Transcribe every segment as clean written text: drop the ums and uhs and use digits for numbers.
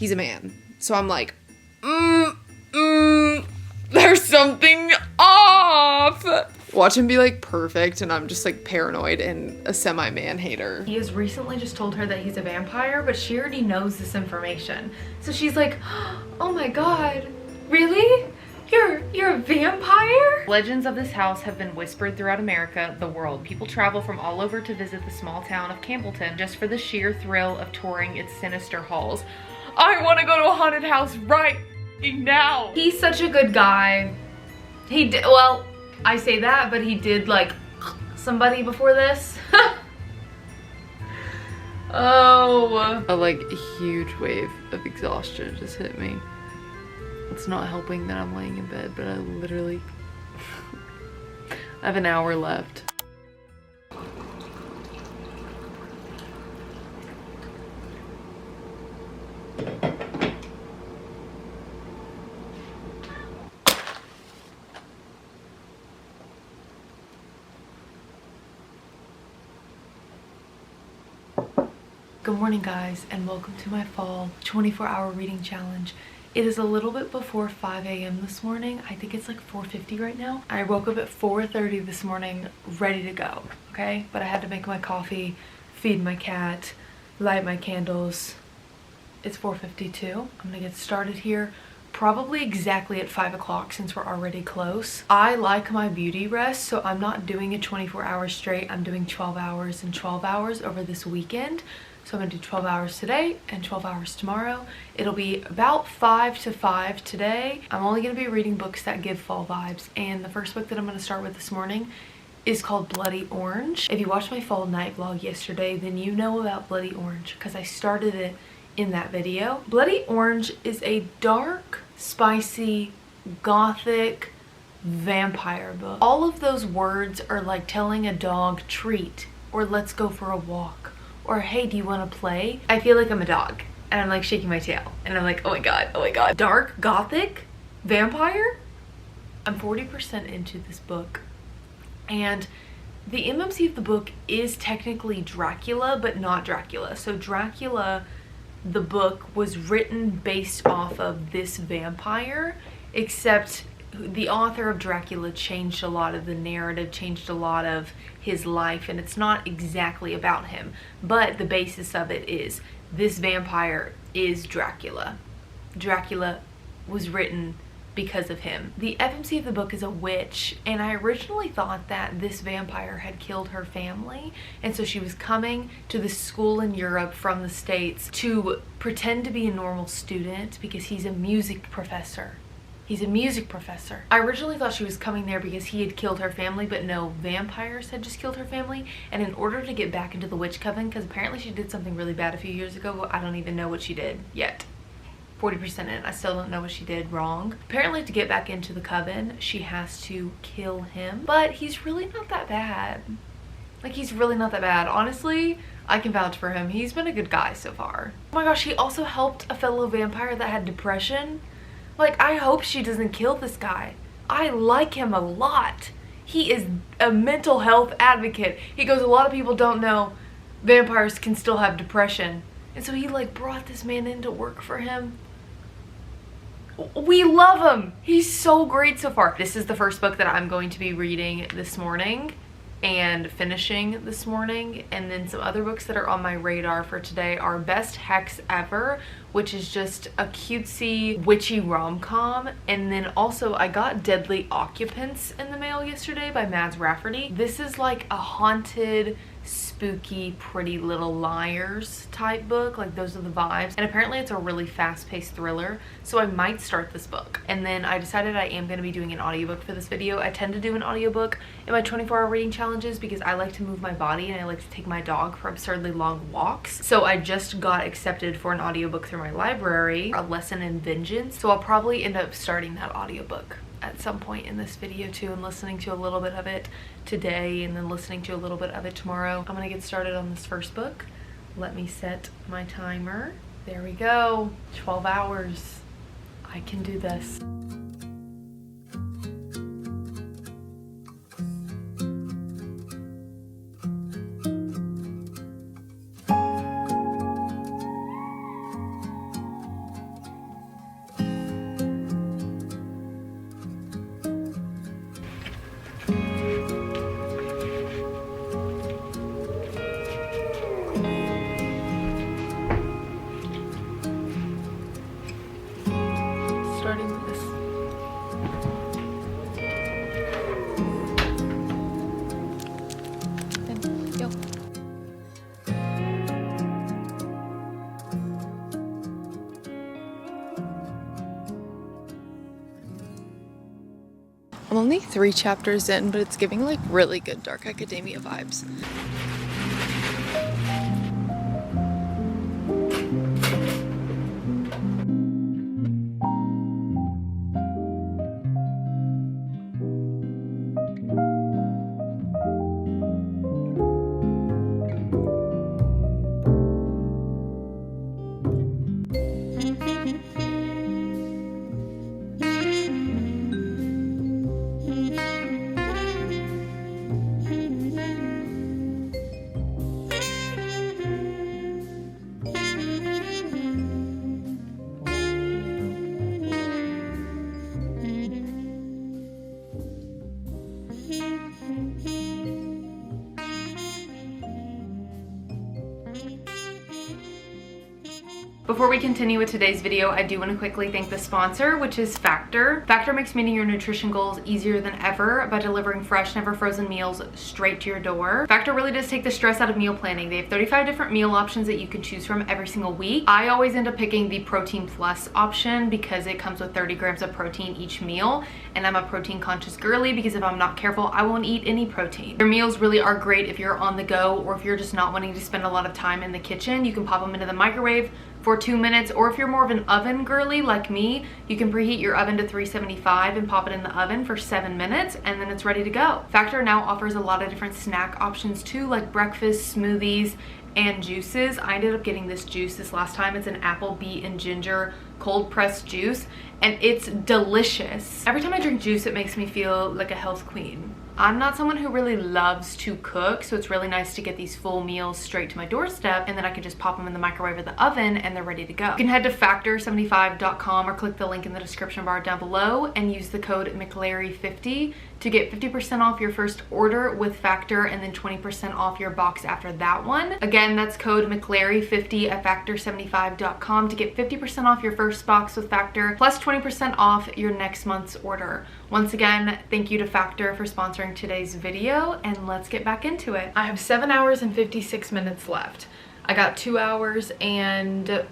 He's a man. So I'm like, there's something off. Watch him be like perfect and I'm just like paranoid and a semi-man hater. He has recently just told her that he's a vampire, but she already knows this information. So she's like, oh my god, really? You're a vampire? Legends of this house have been whispered throughout America, the world. People travel from all over to visit the small town of Campbellton just for the sheer thrill of touring its sinister halls. I want to go to a haunted house right now. He's such a good guy. He did, well, I say that, but he did like somebody before this. Oh. A like huge wave of exhaustion just hit me. It's not helping that I'm laying in bed, but I literally I have an hour left. Good morning guys, and welcome to my fall 24-hour reading challenge. It is a little bit before 5 a.m. this morning. I think it's like 4:50 right now. I woke up at 4:30 this morning ready to go, okay? But I had to make my coffee, feed my cat, light my candles. It's 4:52. I'm gonna get started here probably exactly at 5 o'clock since we're already close. I like my beauty rest, so I'm not doing it 24 hours straight. I'm doing 12 hours and 12 hours over this weekend. So I'm gonna do 12 hours today and 12 hours tomorrow. It'll be about 5 to 5 today. I'm only gonna be reading books that give fall vibes. And the first book that I'm gonna start with this morning is called Bloody Orange. If you watched my fall night vlog yesterday, then you know about Bloody Orange because I started it in that video. Bloody Orange is a dark, spicy, gothic vampire book. All of those words are like telling a dog treat or let's go for a walk or hey, do you want to play? I feel like I'm a dog and I'm like shaking my tail and I'm like, oh my god, oh my god. Dark, gothic, vampire? I'm 40% into this book, and the MMC of the book is technically Dracula, but not Dracula. So Dracula, the book, was written based off of this vampire, except the author of Dracula changed a lot of the narrative, changed a lot of his life, and it's not exactly about him, but the basis of it is this vampire is Dracula. Dracula was written because of him. The FMC of the book is a witch, and I originally thought that this vampire had killed her family, and so she was coming to this school in Europe from the States to pretend to be a normal student because he's a music professor. He's a music professor. I originally thought she was coming there because he had killed her family, but no, vampires had just killed her family. And in order to get back into the witch coven, because apparently she did something really bad a few years ago, but I don't even know what she did yet. 40% in, I still don't know what she did wrong. Apparently to get back into the coven, she has to kill him, but he's really not that bad. Like, he's really not that bad. Honestly, I can vouch for him. He's been a good guy so far. Oh my gosh, he also helped a fellow vampire that had depression. Like, I hope she doesn't kill this guy. I like him a lot. He is a mental health advocate. He goes, a lot of people don't know vampires can still have depression. And so he like brought this man in to work for him. We love him. He's so great so far. This is the first book that I'm going to be reading this morning and finishing this morning, and then some other books that are on my radar for today are Best Hex Ever, which is just a cutesy witchy rom-com, and then also I got Deadly Occupants in the mail yesterday by Mads Rafferty. This is like a haunted, spooky Pretty Little Liars type book. Like, those are the vibes, and apparently it's a really fast-paced thriller, so I might start this book. And then I decided I am going to be doing an audiobook for this video. I tend to do an audiobook in my 24-hour reading challenges because I like to move my body and I like to take my dog for absurdly long walks. So I just got accepted for an audiobook through my library, A Lesson in Vengeance, so I'll probably end up starting that audiobook at some point in this video too, and listening to a little bit of it today and then listening to a little bit of it tomorrow. I'm gonna get started on this first book. Let me set my timer. There we go. 12 hours. I can do this. starting with this. I'm only 3 chapters in, but it's giving like really good dark academia vibes. Before we continue with today's video, I do want to quickly thank the sponsor, which is Factor. Factor makes meeting your nutrition goals easier than ever by delivering fresh, never frozen meals straight to your door. Factor really does take the stress out of meal planning. They have 35 different meal options that you can choose from every single week. I always end up picking the Protein Plus option because it comes with 30 grams of protein each meal, and I'm a protein conscious girly because if I'm not careful, I won't eat any protein. Their meals really are great if you're on the go or if you're just not wanting to spend a lot of time in the kitchen. You can pop them into the microwave for 2 minutes, or if you're more of an oven girly like me, you can preheat your oven to 375 and pop it in the oven for 7 minutes, and then it's ready to go. Factor now offers a lot of different snack options too, like breakfast, smoothies, and juices. I ended up getting this juice this last time. It's an apple, beet, and ginger cold pressed juice, and it's delicious. Every time I drink juice, it makes me feel like a health queen. I'm not someone who really loves to cook, so it's really nice to get these full meals straight to my doorstep, and then I can just pop them in the microwave or the oven and they're ready to go. You can head to factor75.com or click the link in the description bar down below and use the code mclarryheather to get 50% off your first order with Factor and then 20% off your box after that one. Again, that's code mclarry50 at factor75.com to get 50% off your first box with Factor plus 20% off your next month's order. Once again, thank you to Factor for sponsoring today's video, and let's get back into it. I have 7 hours and 56 minutes left. I got 2 hours and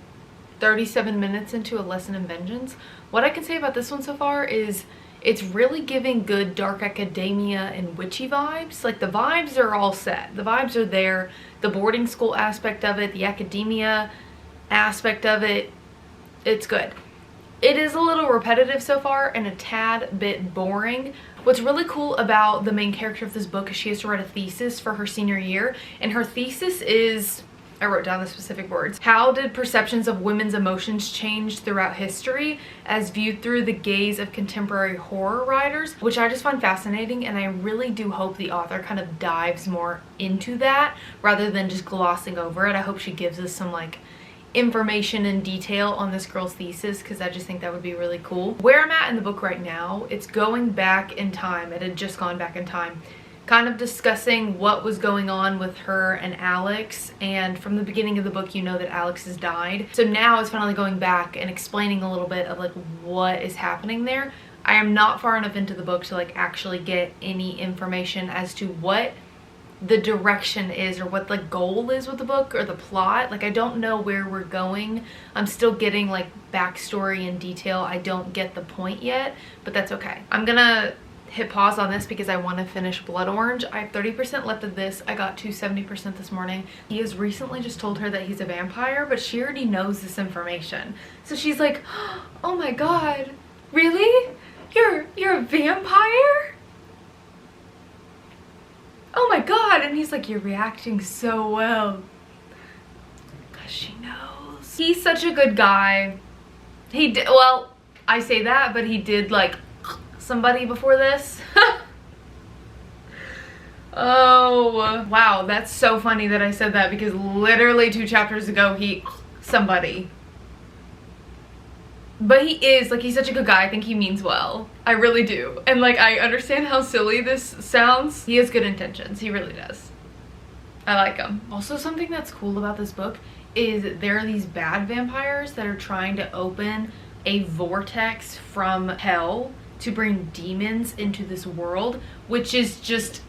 37 minutes into A Lesson in Vengeance. What I can say about this one so far is it's really giving good dark academia and witchy vibes. Like, the vibes are all set. The vibes are there. The boarding school aspect of it, the academia aspect of it, it's good. It is a little repetitive so far and a tad bit boring. What's really cool about the main character of this book is she has to write a thesis for her senior year, and her thesis is, I wrote down the specific words, how did perceptions of women's emotions change throughout history as viewed through the gaze of contemporary horror writers, which I just find fascinating, and I really do hope the author kind of dives more into that rather than just glossing over it. I hope she gives us some like information and detail on this girl's thesis, because I just think that would be really cool. Where I'm at in the book right now, it's going back in time. It had just gone back in time, kind of discussing what was going on with her and Alex, and from the beginning of the book you know that Alex has died. So now it's finally going back and explaining a little bit of like what is happening there. I am not far enough into the book to like actually get any information as to what the direction is or what the goal is with the book or the plot. Like, I don't know where we're going. I'm still getting like backstory and detail. I don't get the point yet, but that's okay. I'm gonna hit pause on this because I want to finish Blood Orange. I have 30% left of this. I got to 70% this morning. He has recently just told her that he's a vampire, but she already knows this information. So she's like, oh my god, really? You're a vampire? Oh my god. And he's like, you're reacting so well. Because she knows. He's such a good guy. He did, well, I say that, but he did like somebody before this. Oh wow, that's so funny that I said that, because literally 2 chapters ago he somebody. But he is, like, he's such a good guy. I think he means well. I really do. And like, I understand how silly this sounds. He has good intentions. He really does. I like him. Also, something that's cool about this book is there are these bad vampires that are trying to open a vortex from hell to bring demons into this world, which is just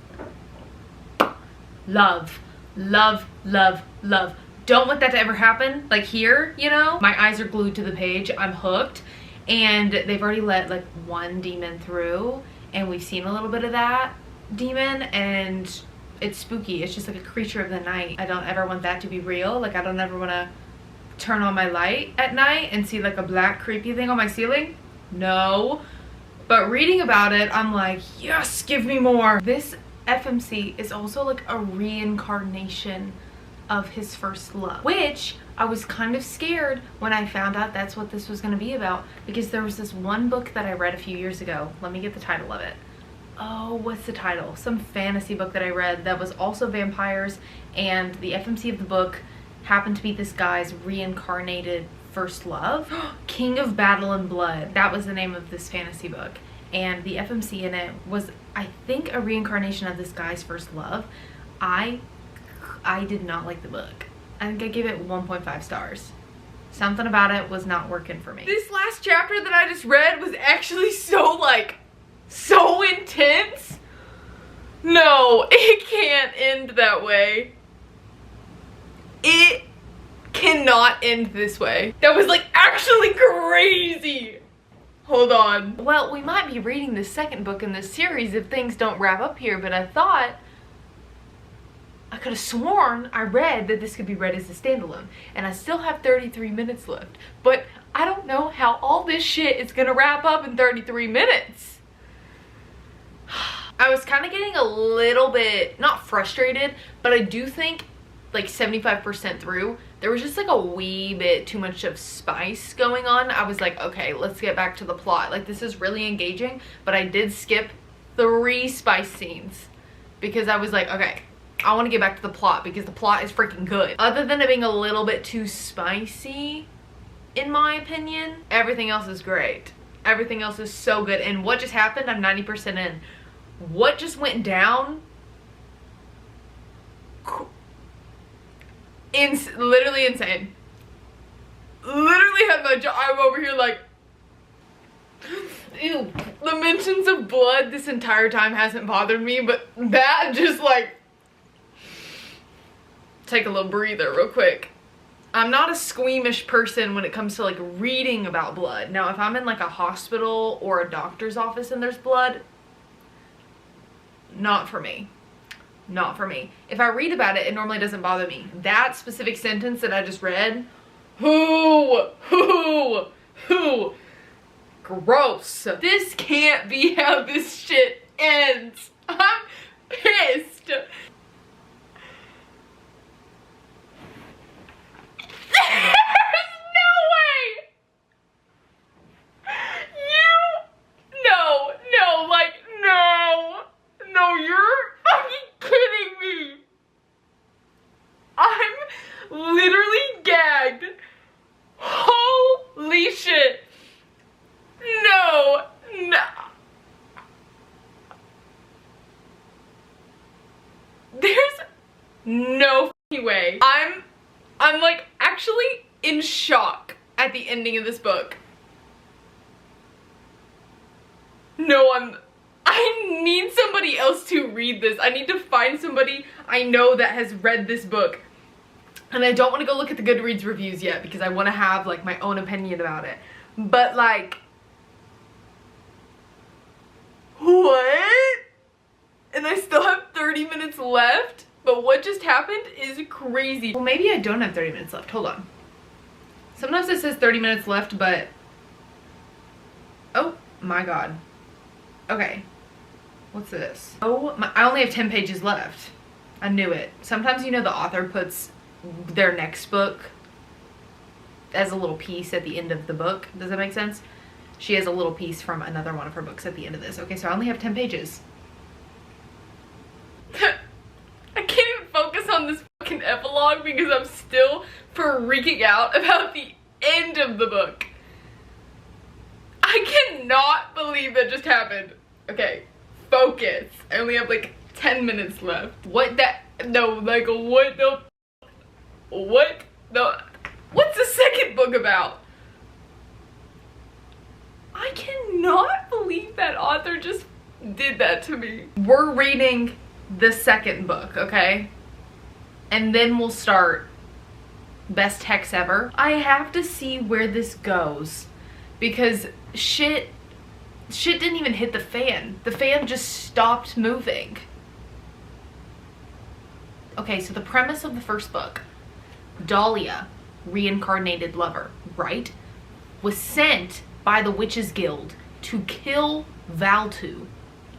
love, love, love, love. Don't want that to ever happen. Like here, you know, my eyes are glued to the page. I'm hooked. And they've already let like one demon through, and we've seen a little bit of that demon, and it's spooky. It's just like a creature of the night. I don't ever want that to be real. Like I don't ever want to turn on my light at night and see like a black creepy thing on my ceiling. No. But reading about it, I'm like, yes, give me more. This FMC is also like a reincarnation of his first love, which I was kind of scared when I found out that's what this was going to be about, because there was this one book that I read a few years ago. Let me get the title of it. Oh, what's the title? Some fantasy book that I read that was also vampires, and the FMC of the book happened to be this guy's reincarnated first love. King of Battle and Blood. That was the name of this fantasy book. And the FMC in it was, I think, a reincarnation of this guy's first love. I did not like the book. I think I gave it 1.5 stars. Something about it was not working for me. This last chapter that I just read was actually so intense. No, it can't end that way. It cannot end this way. That was like actually crazy. Hold on. Well, we might be reading the second book in this series if things don't wrap up here, but I thought, I could have sworn I read that this could be read as a standalone, and I still have 33 minutes left, but I don't know how all this shit is gonna wrap up in 33 minutes. I was kind of getting a little bit, not frustrated, but I do think like 75% through, there was just like a wee bit too much of spice going on. I was like, okay, let's get back to the plot. Like, this is really engaging, but I did skip 3 spice scenes because I was like, okay, I want to get back to the plot because the plot is freaking good. Other than it being a little bit too spicy, in my opinion, everything else is great. Everything else is so good. And what just happened, I'm 90% in. What just went down, literally insane. Literally had my jaw, I'm over here like, ew. The mentions of blood this entire time hasn't bothered me, but that just like, take a little breather real quick. I'm not a squeamish person when it comes to like reading about blood. Now, if I'm in like a hospital or a doctor's office and there's blood, not for me. Not for me. If I read about it, it normally doesn't bother me. That specific sentence that I just read, who, gross. This can't be how this shit ends. I'm pissed. There's no way. No, you're fucking kidding me. I'm literally gagged. Holy shit. No. There's no fucking way. I'm like actually in shock at the ending of this book. No, I need somebody else to read this. I need to find somebody I know that has read this book. And I don't want to go look at the Goodreads reviews yet because I want to have like my own opinion about it. But like, what? And I still have 30 minutes left? But what just happened is crazy. Well, maybe I don't have 30 minutes left. Hold on. Sometimes it says 30 minutes left, but... oh my god. Okay. What's this? Oh my, I only have 10 pages left. I knew it. Sometimes, you know, the author puts their next book as a little piece at the end of the book. Does that make sense? She has a little piece from another one of her books at the end of this. Okay, so I only have 10 pages. I can't even focus on this fucking epilogue because I'm still freaking out about the end of the book. I cannot believe that just happened. Okay, focus. I only have like 10 minutes left. What that? No, like what the? What the? What's the second book about? I cannot believe that author just did that to me. We're reading the second book, okay? And then we'll start Best Hex Ever. I have to see where this goes because shit didn't even hit the fan. The fan just stopped moving. Okay, so the premise of the first book, Dahlia, reincarnated lover, right, was sent by the Witches Guild to kill Valtu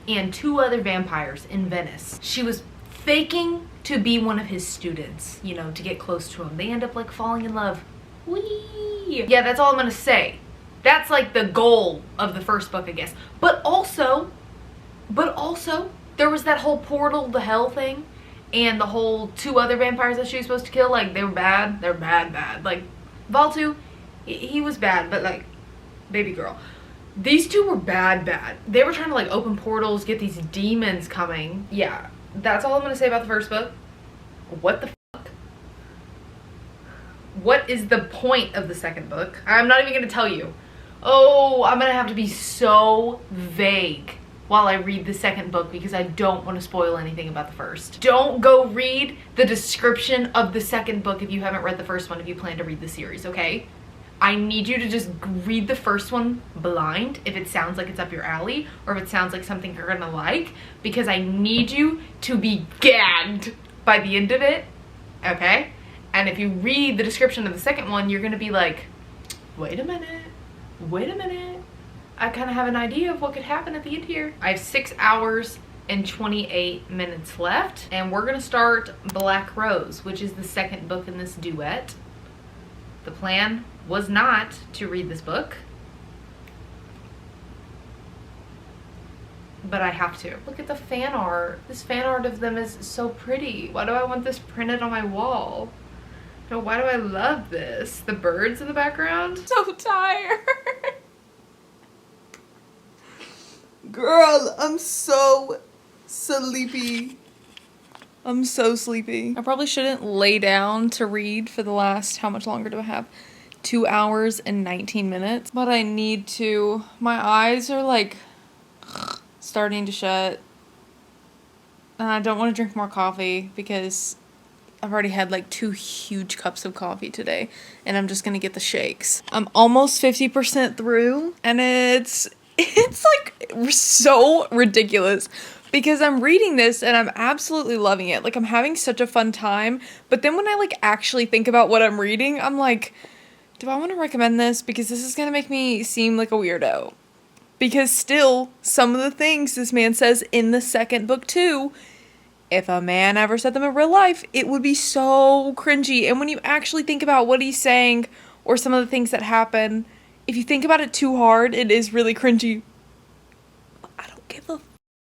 and 2 other vampires in Venice. She was faking to be one of his students, you know, to get close to him. They end up like falling in love. Whee! Yeah, that's all I'm gonna say. That's like the goal of the first book, I guess. But also, there was that whole portal to hell thing, and the whole 2 other vampires that she was supposed to kill, like, they were bad. They're bad. Like, Valtu, he was bad, but like, baby girl. These 2 were bad. They were trying to like open portals, get these demons coming. Yeah, that's all I'm gonna say about the first book. What the fuck? What is the point of the second book? I'm not even gonna tell you. Oh, I'm gonna have to be so vague while I read the second book because I don't want to spoil anything about the first. Don't go read the description of the second book if you haven't read the first one, if you plan to read the series, okay? I need you to just read the first one blind if it sounds like it's up your alley or if it sounds like something you're gonna like, because I need you to be gagged by the end of it, okay? And if you read the description of the second one, you're gonna be like, wait a minute, I kind of have an idea of what could happen at the end here. I have 6 hours and 28 minutes left, and we're gonna start Black Rose, which is the second book in this duet. The plan was not to read this book, but I have to. Look at the fan art. This fan art of them is so pretty. Why do I want this printed on my wall? No, why do I love this? The birds in the background? So tired. Girl, I'm so sleepy. I'm so sleepy. I probably shouldn't lay down to read for the last, how much longer do I have? 2 hours and 19 minutes. But I need to. My eyes are like starting to shut. And I don't want to drink more coffee because I've already had like 2 huge cups of coffee today. And I'm just going to get the shakes. I'm almost 50% through. And it's like so ridiculous. Because I'm reading this and I'm absolutely loving it. Like, I'm having such a fun time. But then when I, like, actually think about what I'm reading, I'm like, do I want to recommend this? Because this is going to make me seem like a weirdo. Because still, some of the things this man says in the second book, too, if a man ever said them in real life, it would be so cringy. And when you actually think about what he's saying or some of the things that happen, if you think about it too hard, it is really cringy. I don't give a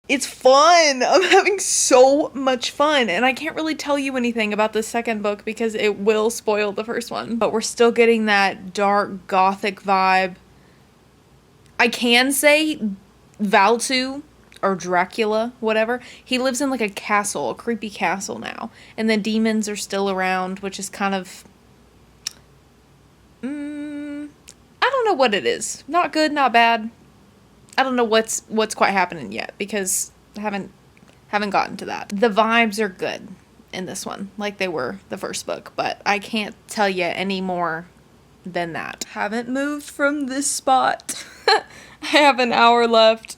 It's fun. I'm having so much fun. And I can't really tell you anything about the second book because it will spoil the first one. But we're still getting that dark gothic vibe. I can say Valtu, or Dracula, whatever, he lives in like a castle, a creepy castle now. And the demons are still around, which is kind of... I don't know what it is. Not good, not bad. I don't know what's quite happening yet because I haven't gotten to that. The vibes are good in this one, like they were the first book, but I can't tell you any more than that. Haven't moved from this spot. I have an hour left.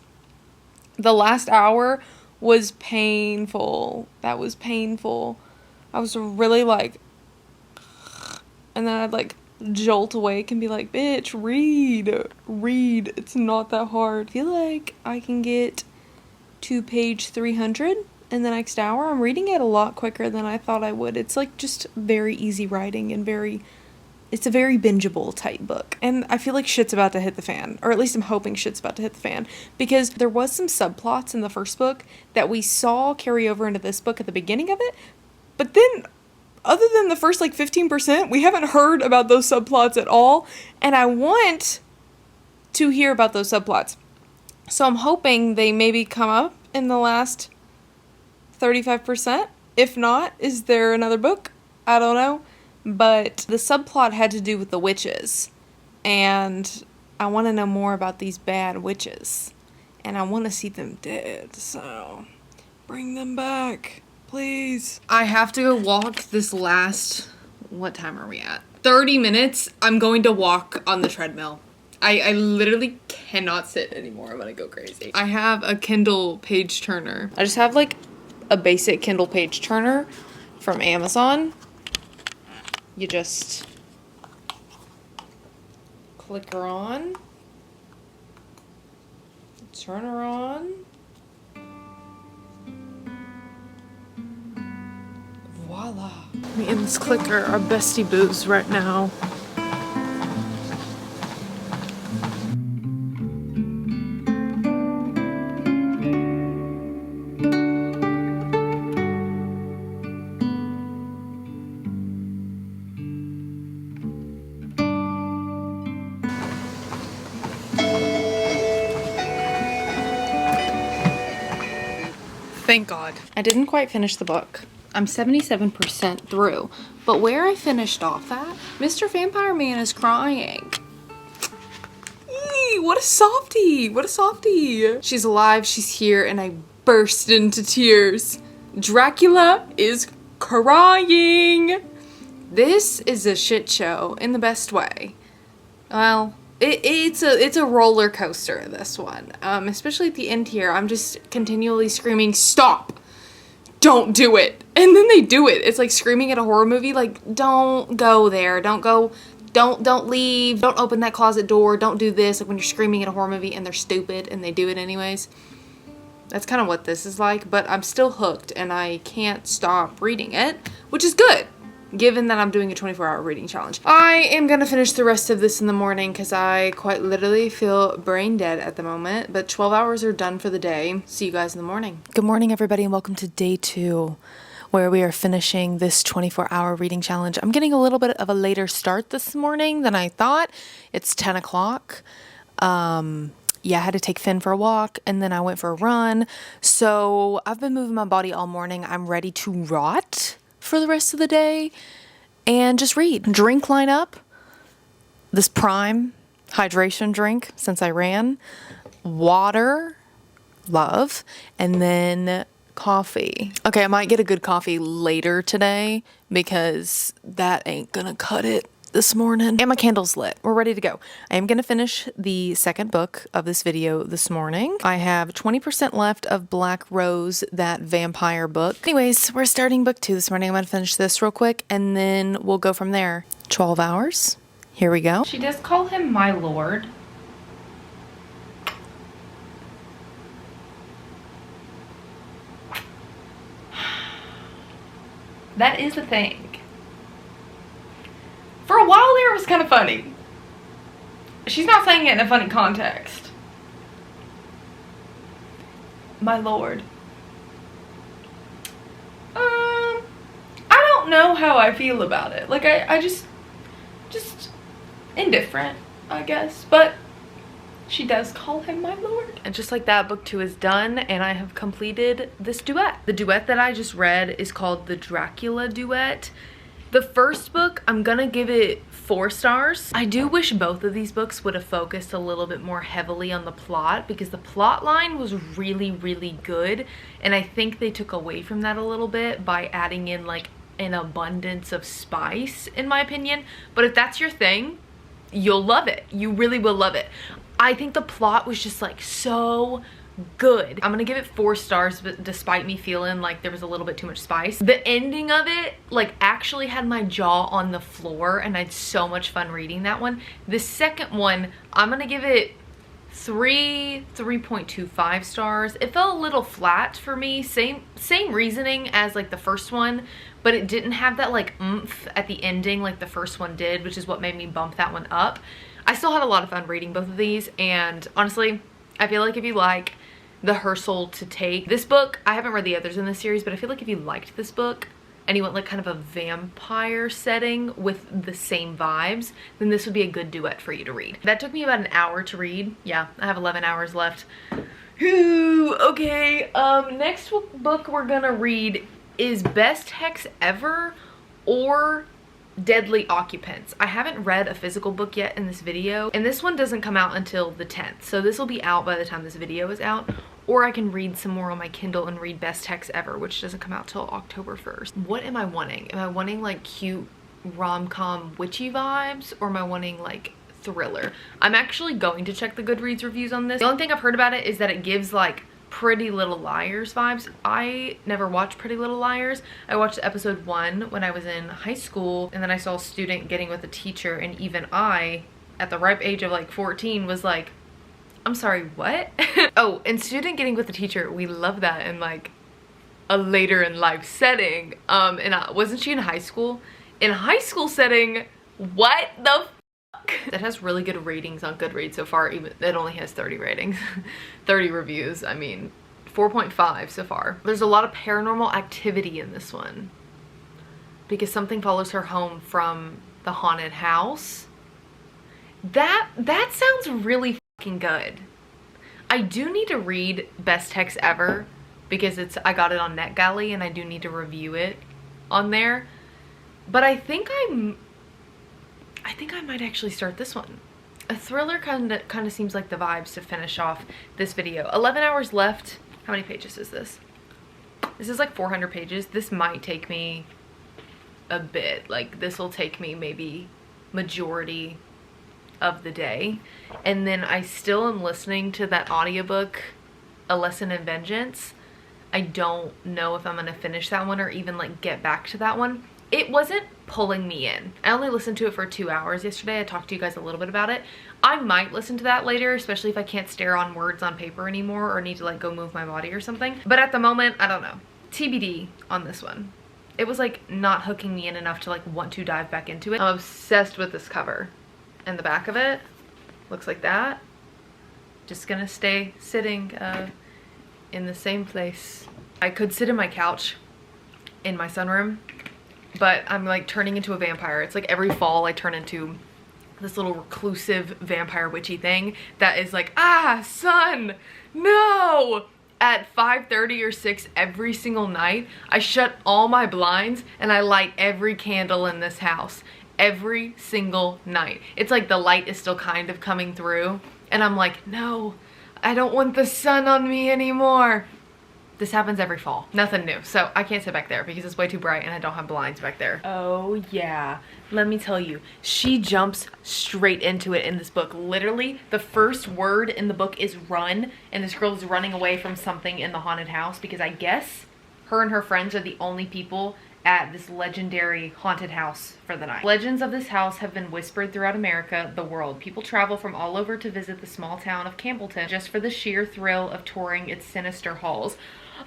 The last hour was painful. That was painful. I was really like, and then I'd like jolt awake and be like, bitch, read. It's not that hard. I feel like I can get to page 300 in the next hour. I'm reading it a lot quicker than I thought I would. It's like just very easy writing and it's a very bingeable type book. And I feel like shit's about to hit the fan, or at least I'm hoping shit's about to hit the fan, because there was some subplots in the first book that we saw carry over into this book at the beginning of it, but then other than the first like 15%, we haven't heard about those subplots at all, and I want to hear about those subplots. So I'm hoping they maybe come up in the last 35%. If not, is there another book? I don't know. But the subplot had to do with the witches. And I want to know more about these bad witches. And I want to see them dead, so bring them back, please. I have to go walk this last, what time are we at? 30 minutes. I'm going to walk on the treadmill. I literally cannot sit anymore. I'm gonna go crazy. I have a Kindle page turner. I just have like a basic Kindle page turner from Amazon. You just click her on, turn her on. Voila. Me and this clicker are bestie boos right now. Thank God. I didn't quite finish the book. I'm 77% through, but where I finished off at, Mr. Vampire Man is crying. Eee, what a softie, what a softie. She's alive, she's here, and I burst into tears. Dracula is crying. This is a shit show in the best way. Well, it's a roller coaster, this one. Especially at the end here, I'm just continually screaming, stop! Don't do it! And then they do it. It's like screaming at a horror movie, like, don't go there, don't go, don't leave, don't open that closet door, don't do this, like when you're screaming at a horror movie and they're stupid and they do it anyways. That's kind of what this is like, but I'm still hooked and I can't stop reading it, which is good. Given that I'm doing a 24-hour reading challenge. I am gonna finish the rest of this in the morning because I quite literally feel brain dead at the moment, but 12 hours are done for the day. See you guys in the morning. Good morning, everybody, and welcome to day 2, where we are finishing this 24-hour reading challenge. I'm getting a little bit of a later start this morning than I thought. It's 10 o'clock. Yeah, I had to take Finn for a walk, and then I went for a run. So I've been moving my body all morning. I'm ready to rot for the rest of the day and just read. Drink lineup, this Prime hydration drink since I ran, water, love, and then coffee. Okay, I might get a good coffee later today because that ain't gonna cut it this morning. And my candle's lit. We're ready to go. I am gonna finish the second book of this video this morning. I have 20% left of Black Rose, that vampire book. Anyways, we're starting book 2 this morning. I'm gonna finish this real quick and then we'll go from there. 12 hours. Here we go. She does call him my lord. That is a thing. For a while there, it was kind of funny. She's not saying it in a funny context. My lord. I don't know how I feel about it. Like, I just indifferent, I guess. But she does call him my lord. And just like that, book 2 is done, and I have completed this duet. The duet that I just read is called the Dracula Duet. The first book, I'm gonna give it 4 stars. I do wish both of these books would have focused a little bit more heavily on the plot because the plot line was really, really good. And I think they took away from that a little bit by adding in like an abundance of spice, in my opinion. But if that's your thing, you'll love it. You really will love it. I think the plot was just like so good. I'm gonna give it 4 stars, but despite me feeling like there was a little bit too much spice. The ending of it like actually had my jaw on the floor and I had so much fun reading that one. The second one, I'm gonna give it 3.25 stars. It felt a little flat for me. Same reasoning as like the first one, but it didn't have that like oomph at the ending like the first one did, which is what made me bump that one up. I still had a lot of fun reading both of these, and honestly, I feel like if you like the Herschel to Take this book, I haven't read the others in this series, but I feel like if you liked this book and you want like kind of a vampire setting with the same vibes, then this would be a good duet for you to read. That took me about an hour to read. Yeah, I have 11 hours left. Ooh, okay. Next book we're gonna read is Best Hex Ever or Deadly Occupants. I haven't read a physical book yet in this video, and this one doesn't come out until the 10th, so this will be out by the time this video is out, or I can read some more on my Kindle and read Best Text Ever, which doesn't come out till October 1st. What am I wanting? Am I wanting like cute rom-com witchy vibes, or am I wanting like thriller? I'm actually going to check the Goodreads reviews on this. The only thing I've heard about it is that it gives like Pretty Little Liars vibes. I never watched Pretty Little Liars. I watched episode 1 when I was in high school, and then I saw a student getting with a teacher, and even I, at the ripe age of like 14, was like, I'm sorry, what? Oh, and student getting with the teacher, we love that in like a later in life setting. Wasn't she in high school? In high school setting, what the That has really good ratings on Goodreads so far. Even it only has 30 ratings. 30 reviews. I mean, 4.5 so far. There's a lot of paranormal activity in this one because something follows her home from the haunted house. That sounds really fucking good. I do need to read Best Text Ever because I got it on NetGalley, and I do need to review it on there. But I think I might actually start this one. A thriller kind of seems like the vibes to finish off this video. 11 hours left. How many pages is this? This is like 400 pages. This might take me a bit. Like, this will take me maybe majority of the day. And then I still am listening to that audiobook, A Lesson in Vengeance. I don't know if I'm gonna finish that one or even like get back to that one. It wasn't pulling me in. I only listened to it for 2 hours yesterday. I talked to you guys a little bit about it. I might listen to that later, especially if I can't stare on words on paper anymore or need to like go move my body or something. But at the moment, I don't know. TBD on this one. It was like not hooking me in enough to like want to dive back into it. I'm obsessed with this cover. And the back of it looks like that. Just gonna stay sitting in the same place. I could sit in my couch in my sunroom, but I'm like turning into a vampire. It's like every fall I turn into this little reclusive vampire witchy thing that is like, ah, sun, no! At 5:30 or 6 every single night, I shut all my blinds and I light every candle in this house. Every single night. It's like the light is still kind of coming through, and I'm like, no, I don't want the sun on me anymore. This happens every fall. Nothing new. So I can't sit back there because it's way too bright and I don't have blinds back there. Oh yeah. Let me tell you, she jumps straight into it in this book. Literally, the first word in the book is run, and this girl is running away from something in the haunted house because I guess her and her friends are the only people at this legendary haunted house for the night. Legends of this house have been whispered throughout America, the world. People travel from all over to visit the small town of Campbellton just for the sheer thrill of touring its sinister halls.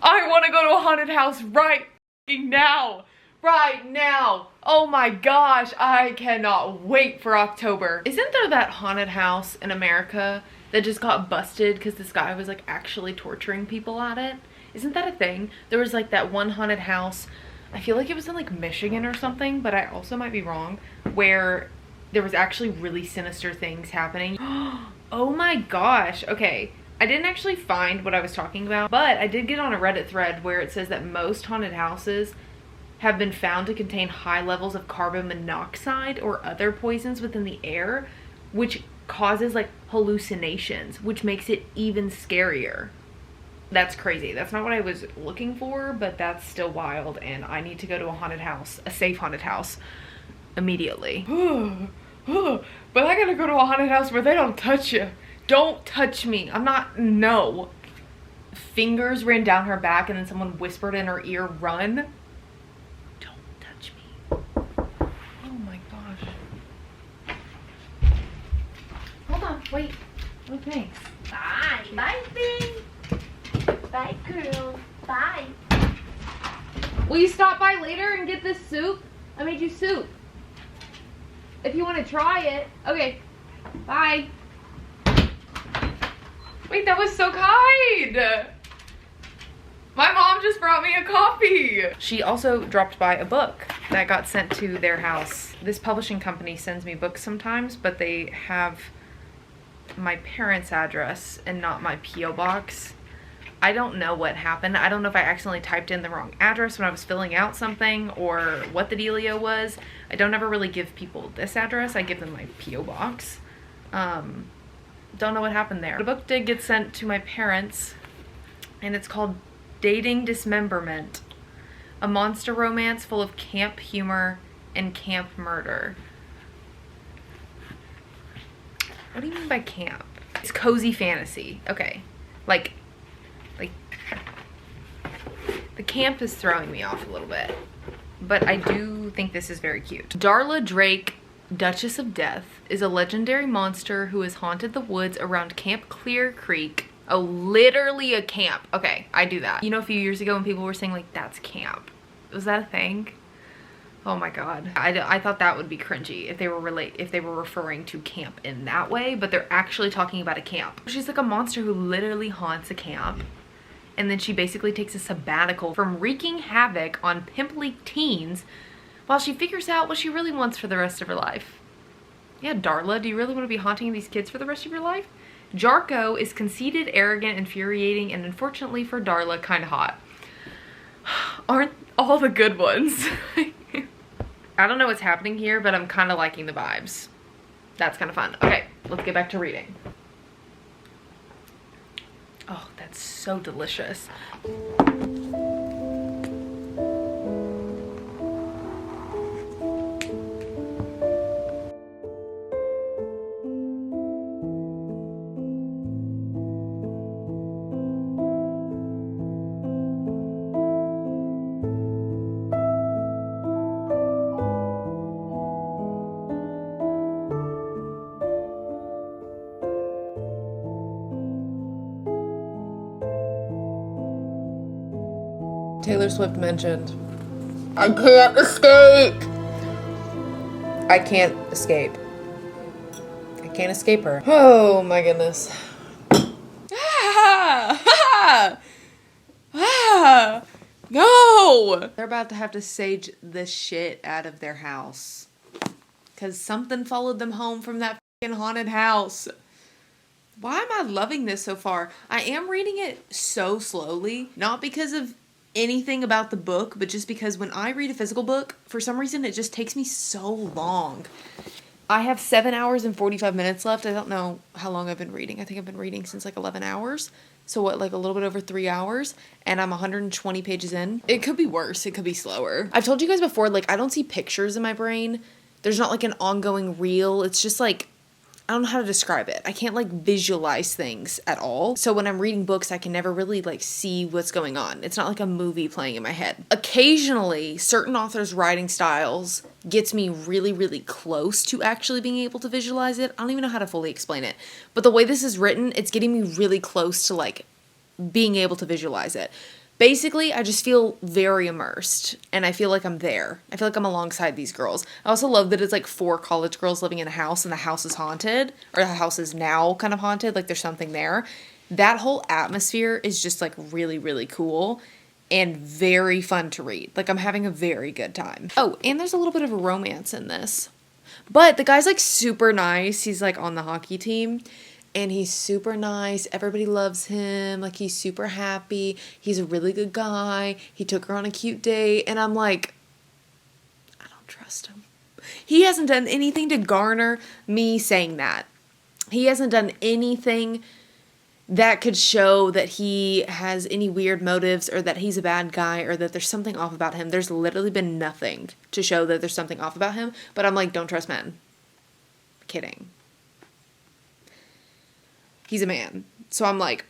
I want to go to a haunted house right now. Right now. Oh my gosh, I cannot wait for October. Isn't there that haunted house in America that just got busted because this guy was like actually torturing people at it? Isn't that a thing? There was like that one haunted house, I feel like it was in like Michigan or something, but I also might be wrong, where there was actually really sinister things happening. Oh my gosh. Okay, I didn't actually find what I was talking about, but I did get on a Reddit thread where it says that most haunted houses have been found to contain high levels of carbon monoxide or other poisons within the air, which causes like hallucinations, which makes it even scarier. That's crazy. That's not what I was looking for, but that's still wild, and I need to go to a haunted house, a safe haunted house, immediately. But I gotta go to a haunted house where they don't touch you. Don't touch me. I'm not, no. Fingers ran down her back and then someone whispered in her ear, run. Don't touch me. Oh my gosh. Hold on, wait. Okay. Bye. Bye, Bing. Bye, girl. Bye. Will you stop by later and get this soup? I made you soup. If you want to try it. Okay. Bye. Wait, that was so kind. My mom just brought me a coffee. She also dropped by a book that got sent to their house. This publishing company sends me books sometimes, but they have my parents' address and not my P.O. box. I don't know what happened. I don't know if I accidentally typed in the wrong address when I was filling out something or what the dealio was. I don't ever really give people this address. I give them my P.O. box. Don't know what happened there. The book did get sent to my parents, and it's called Dating Dismemberment, a monster romance full of camp humor and camp murder. What do you mean by camp? It's cozy fantasy. Okay. Like the camp is throwing me off a little bit, but I do think this is very cute. Darla Drake, Duchess of Death, is a legendary monster who has haunted the woods around Camp Clear Creek. Oh, literally a camp. Okay, I do that. You know, a few years ago when people were saying like, that's camp. Was that a thing? Oh my god. I thought that would be cringy if they were referring to camp in that way, but they're actually talking about a camp. She's like a monster who literally haunts a camp, and then she basically takes a sabbatical from wreaking havoc on pimply teens while she figures out what she really wants for the rest of her life. Yeah, Darla, do you really want to be haunting these kids for the rest of your life? Jarko is conceited, arrogant, infuriating, and unfortunately for Darla, kind of hot. Aren't all the good ones? I don't know what's happening here, but I'm kind of liking the vibes. That's kind of fun. Okay, let's get back to reading. Oh, that's so delicious. Taylor Swift mentioned, I can't escape. I can't escape. I can't escape her. Oh my goodness. No! They're about to have to sage the shit out of their house. Because something followed them home from that fucking haunted house. Why am I loving this so far? I am reading it so slowly. Not because of anything about the book, but just because when I read a physical book, for some reason it just takes me so long. I have 7 hours and 45 minutes left. I don't know how long I've been reading. I think I've been reading since like 11 hours. So what, like a little bit over 3 hours, and I'm 120 pages in. It could be worse. It could be slower. I've told you guys before, like I don't see pictures in my brain. There's not like an ongoing reel. It's just like, I don't know how to describe it. I can't like visualize things at all. So when I'm reading books, I can never really like see what's going on. It's not like a movie playing in my head. Occasionally, certain authors' writing styles gets me really, really close to actually being able to visualize it. I don't even know how to fully explain it. But the way this is written, it's getting me really close to like being able to visualize it. Basically, I just feel very immersed, and I feel like I'm there. I feel like I'm alongside these girls. I also love that it's like 4 college girls living in a house, and the house is haunted, or the house is now kind of haunted, like there's something there. That whole atmosphere is just like really, really cool and very fun to read. Like I'm having a very good time. Oh, and there's a little bit of a romance in this. But the guy's like super nice. He's like on the hockey team. And he's super nice. Everybody loves him. Like, he's super happy. He's a really good guy. He took her on a cute date. And I'm like, I don't trust him. He hasn't done anything to garner me saying that. He hasn't done anything that could show that he has any weird motives or that he's a bad guy or that there's something off about him. There's literally been nothing to show that there's something off about him. But I'm like, don't trust men. Kidding. He's a man. So I'm like,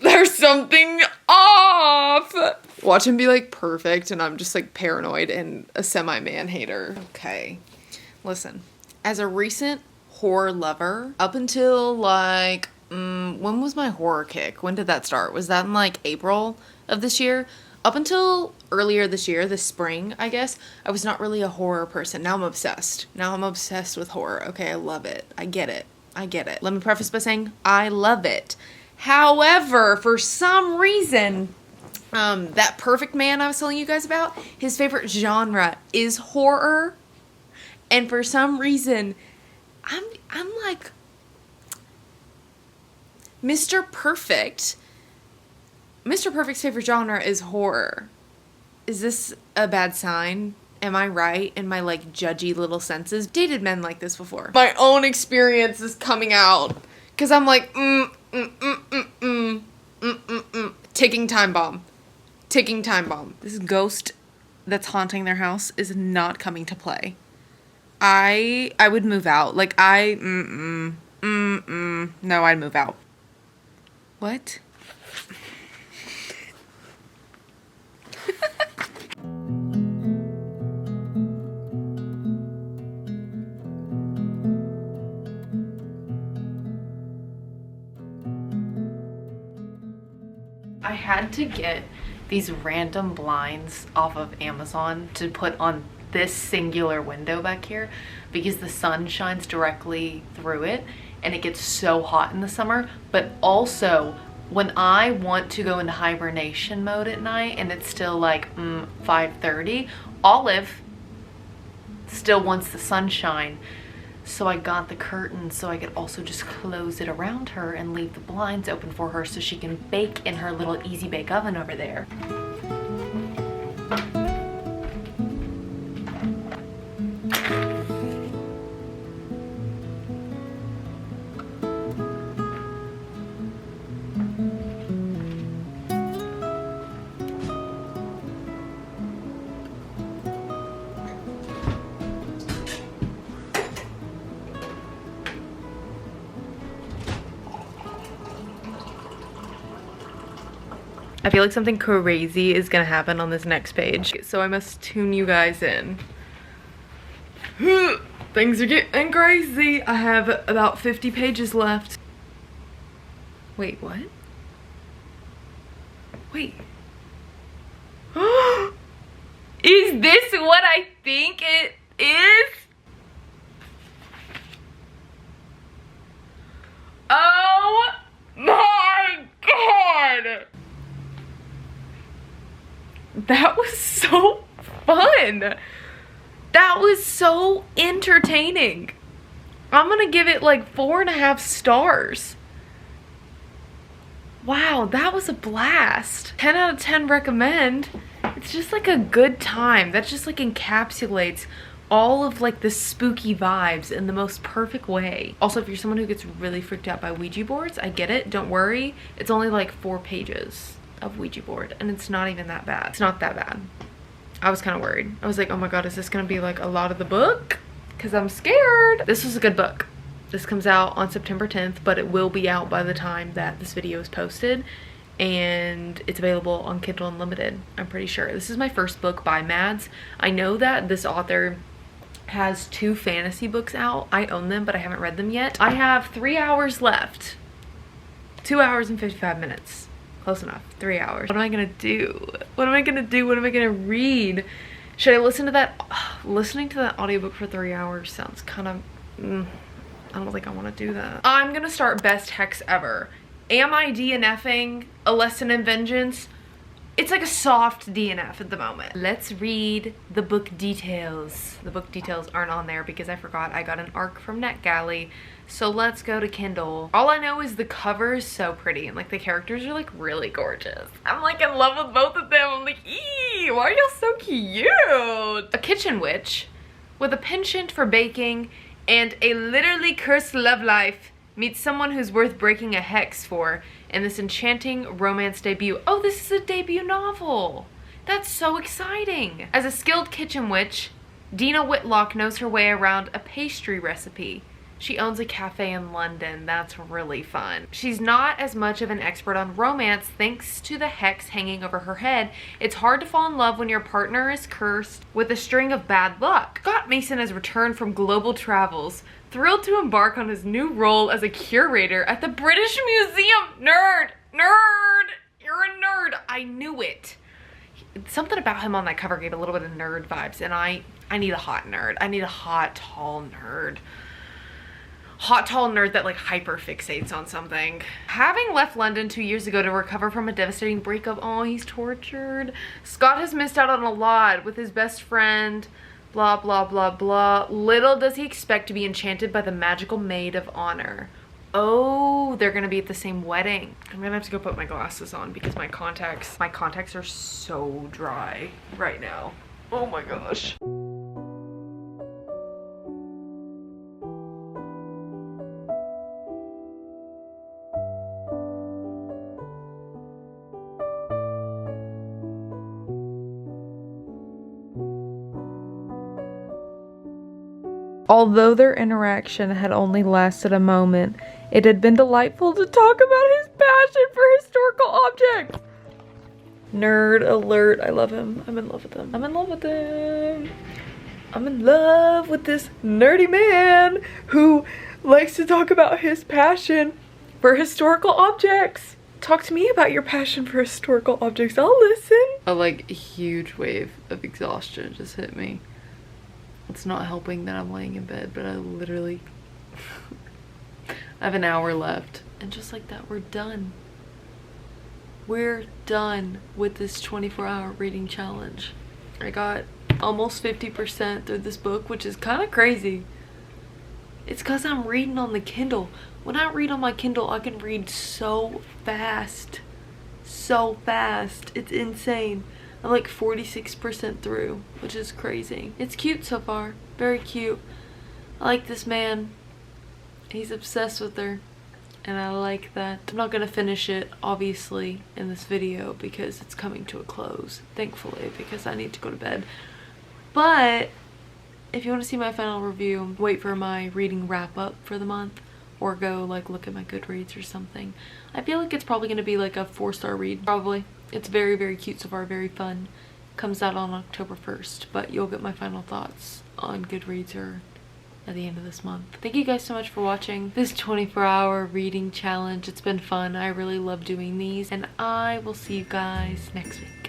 there's something off. Watch him be like perfect and I'm just like paranoid and a semi-man hater. Okay. Listen, as a recent horror lover, up until like, when was my horror kick? When did that start? Was that in like April of this year? Up until earlier this year, this spring, I guess, I was not really a horror person. Now I'm obsessed. Now I'm obsessed with horror. Okay, I love it. I get it. I get it. Let me preface by saying I love it. However, for some reason, that Perfect Man I was telling you guys about, his favorite genre is horror. And for some reason, I'm like, Mr. Perfect. Mr. Perfect's favorite genre is horror. Is this a bad sign? Am I right in my, like, judgy little senses? Dated men like this before. My own experience is coming out. Because I'm like, ticking time bomb. Ticking time bomb. This ghost that's haunting their house is not coming to play. I would move out. Like, no, I'd move out. What? I had to get these random blinds off of Amazon to put on this singular window back here because the sun shines directly through it and it gets so hot in the summer. But also when I want to go into hibernation mode at night and it's still like 5:30, Olive still wants the sunshine. So I got the curtains so I could also just close it around her and leave the blinds open for her so she can bake in her little easy bake oven over there. I feel like something crazy is gonna happen on this next page, so I must tune you guys in. Things are getting crazy. I have about 50 pages left. Wait, what? Wait. Is this what I think it is? Oh my god! That was so fun. That was so entertaining. I'm gonna give it like 4.5 stars. Wow, that was a blast. 10 out of 10 recommend. It's just like a good time. That just like encapsulates all of like the spooky vibes in the most perfect way. Also, if you're someone who gets really freaked out by Ouija boards, I get it. Don't worry. It's only like 4 pages of Ouija board and it's not even that bad. It's not that bad. I was kind of worried. I was like, oh my god, is this gonna be like a lot of the book? Because I'm scared. This was a good book. This comes out on September 10th, but it will be out by the time that this video is posted, and it's available on Kindle Unlimited, I'm pretty sure. This is my first book by Mads. I know that this author has 2 fantasy books out. I own them, but I haven't read them yet. I have 3 hours left. 2 hours and 55 minutes. Close enough. 3 hours. What am I gonna do? What am I gonna do? What am I gonna read? Should I listen to that? Listening to that audiobook for 3 hours sounds kind of... I don't think I want to do that. I'm gonna start Best Hex Ever. Am I DNFing A Lesson in Vengeance? It's like a soft DNF at the moment. Let's read the book details. The book details aren't on there because I forgot I got an ARC from NetGalley. So let's go to Kindle. All I know is the cover is so pretty and like the characters are like really gorgeous. I'm like in love with both of them. I'm like, eee, why are y'all so cute? A kitchen witch with a penchant for baking and a literally cursed love life meets someone who's worth breaking a hex for in this enchanting romance debut. Oh, this is a debut novel. That's so exciting. As a skilled kitchen witch, Dina Whitlock knows her way around a pastry recipe. She owns a cafe in London. That's really fun. She's not as much of an expert on romance thanks to the hex hanging over her head. It's hard to fall in love when your partner is cursed with a string of bad luck. Scott Mason has returned from global travels, thrilled to embark on his new role as a curator at the British Museum. Nerd! Nerd! You're a nerd! I knew it. Something about him on that cover gave a little bit of nerd vibes, and I need a hot nerd. I need a hot, tall nerd. Hot, tall nerd that like hyper fixates on something. Having left London 2 years ago to recover from a devastating breakup, oh, he's tortured. Scott has missed out on a lot with his best friend, blah, blah, blah, blah. Little does he expect to be enchanted by the magical maid of honor. Oh, they're gonna be at the same wedding. I'm gonna have to go put my glasses on because my contacts are so dry right now. Oh my gosh. Although their interaction had only lasted a moment, it had been delightful to talk about his passion for historical objects. Nerd alert. I love him. I'm in love with him. I'm in love with him. I'm in love with this nerdy man who likes to talk about his passion for historical objects. Talk to me about your passion for historical objects. I'll listen. A huge wave of exhaustion just hit me. It's not helping that I'm laying in bed, but I literally I have an hour left. And just like that, we're done. We're done with this 24-hour reading challenge. I got almost 50% through this book, which is kind of crazy. It's because I'm reading on the Kindle. When I read on my Kindle, I can read so fast. So fast. It's insane. I'm like 46% through, which is crazy. It's cute so far. Very cute. I like this man. He's obsessed with her. And I like that. I'm not gonna finish it, obviously, in this video because it's coming to a close. Thankfully, because I need to go to bed. But if you want to see my final review, wait for my reading wrap up for the month. Or go look at my Goodreads or something. I feel like it's probably gonna be like a 4-star read. Probably. It's very, very cute so far, very fun. Comes out on October 1st, but you'll get my final thoughts on Goodreads or at the end of this month. Thank you guys so much for watching this 24-hour reading challenge. It's been fun. I really love doing these, and I will see you guys next week.